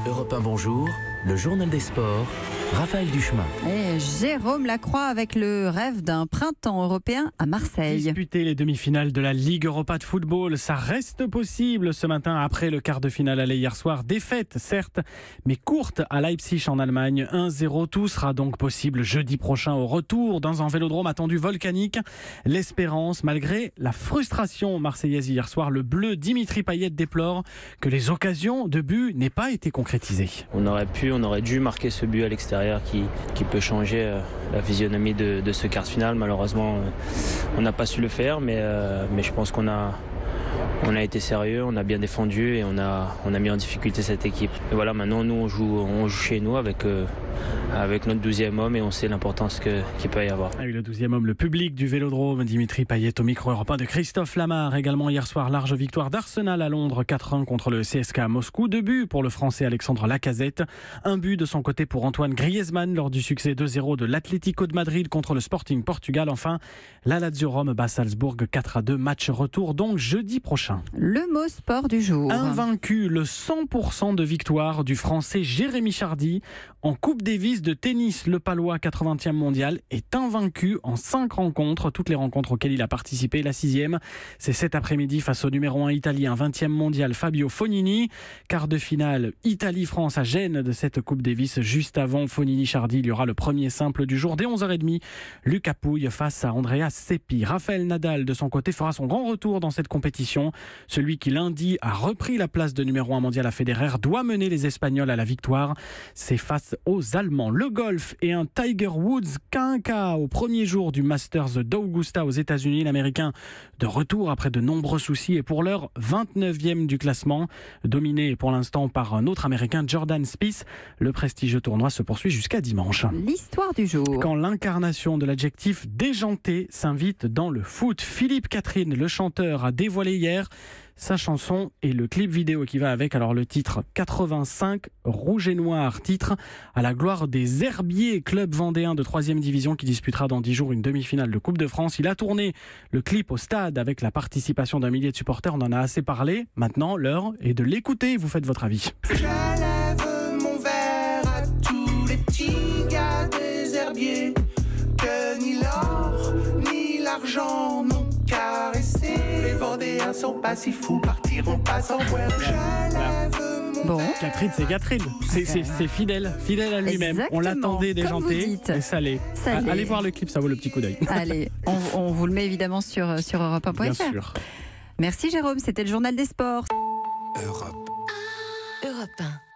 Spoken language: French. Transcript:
Europe 1, bonjour, le journal des sports, Raphaël Duchemin. Et Jérôme Lacroix avec le rêve d'un printemps européen à Marseille. Disputer les demi-finales de la Ligue Europa de football, ça reste possible ce matin après le quart de finale aller hier soir. Défaite, certes, mais courte à Leipzig en Allemagne. 1-0, tout sera donc possible jeudi prochain au retour dans un vélodrome attendu volcanique. L'espérance, malgré la frustration marseillaise hier soir, le bleu Dimitri Payet déplore que les occasions de but n'aient pas été concrétisées. On aurait dû marquer ce but à l'extérieur qui peut changer la physionomie de ce quart de finale. Malheureusement, on n'a pas su le faire, mais je pense qu'on a été sérieux, on a bien défendu et on a mis en difficulté cette équipe. Et voilà, maintenant nous on joue chez nous avec notre 12e homme et on sait l'importance qu'il peut y avoir. Ah oui, le 12e homme, le public du Vélodrome, Dimitri Payet au micro européen de Christophe Lamar. Également hier soir, large victoire d'Arsenal à Londres, 4-1 contre le CSKA à Moscou. 2 buts pour le Français Alexandre Lacazette. 1 but de son côté pour Antoine Griezmann lors du succès 2-0 de l'Atlético de Madrid contre le Sporting Portugal. Enfin, la Lazio Rome bat Salzbourg 4-2. Match retour donc jeudi prochain. Le mot sport du jour. Invaincu, le 100% de victoire du Français Jérémy Chardy en Coupe Davis de tennis. Le Palois 80e mondial est invaincu en 5 rencontres, toutes les rencontres auxquelles il a participé. La 6e, c'est cet après-midi face au numéro 1 italien, 20e mondial Fabio Fognini. Quart de finale Italie-France à Gênes de cette Coupe Davis. Juste avant Fognini-Chardy, il y aura le premier simple du jour dès 11h30. Lucas Pouille face à Andrea Seppi. Raphaël Nadal de son côté fera son grand retour dans cette compétition. Celui qui lundi a repris la place de numéro 1 mondial à Federer doit mener les Espagnols à la victoire. C'est face aux Allemands. Le golf et un Tiger Woods quinca au premier jour du Masters d'Augusta aux États-Unis. L'Américain de retour après de nombreux soucis et pour l'heure 29e du classement, dominé pour l'instant par un autre Américain, Jordan Spieth. Le prestigieux tournoi se poursuit jusqu'à dimanche. L'histoire du jour. Quand l'incarnation de l'adjectif déjanté s'invite dans le foot, Philippe Catherine, le chanteur, a dévoilé hier sa chanson et le clip vidéo qui va avec. Alors le titre 85 rouge et noir, titre à la gloire des Herbiers, club vendéen de 3e division qui disputera dans 10 jours une demi-finale de Coupe de France. Il a tourné le clip au stade avec la participation d'un millier de supporters. On en a assez parlé. Maintenant, l'heure est de l'écouter. Vous faites votre avis. J'élève mon verre à tous les petits gars des Herbiers que ni l'or ni l'argent n'ont caressé. Les Vendéens sont pas si fous, partiront pas sans boire. J'élève mon verre. Catherine, c'est Catherine. C'est fidèle à lui-même. Exactement, On l'attendait déjanté. et ça l'est. Allez voir le clip, ça vaut le petit coup d'œil. Allez, on vous le met évidemment sur europe1.fr. Bien sûr. Merci Jérôme, c'était le journal des sports. Europe 1.